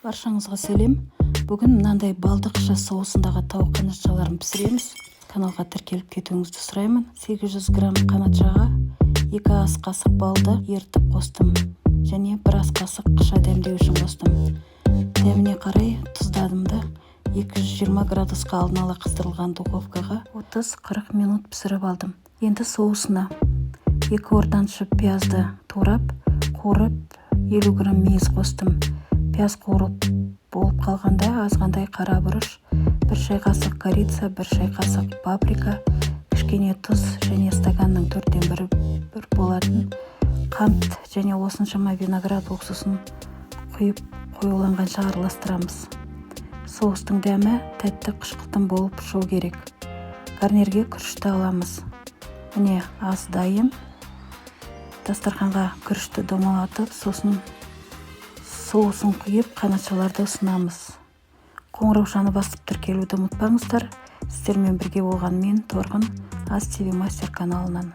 Баршаңызға сәлем. Бүгін мынандай балдықша соусындағы тауық қанатшаларын пісіреміз. Каналға тіркеліп кетуіңізді сұраймын. 800 грамм қанатшаға 2 ас қасық балды ертіп қостым. Және 1 ас қасық қыша дәмдеу үшін қостым. Дәміне қарай тұздадымды. 220 градусқа алдын ала қыздырылған духовкаға 30-40 минут пісіріп алдым. Енді соусына 2 ортаншы пиязды турап, қуырып 50 грамм мейіз қостым. Пияз қуырып болып қалғанда азғандай қара бұрыш, 1 шай қасық корица, 1 шай қасық паприка, кішкене тұз және стаканның 1/4 болатын қант және осыншама виноград уксусын құйып қоюланғанша араластырамыз. Соустың дәмі тәтті қышқылтым болып шығу керек. Гарнирге күрішті аламыз. Міне ас дайын. Дастарханға күрішті домалатып, сосын соусын құйып қанатшаларды ұсынамыз. Қоңыраушаны басып тіркелуді ұмытпаңыздар. Сіздермен бірге болған мен Торғын Ас ТВ Мастер каналынан.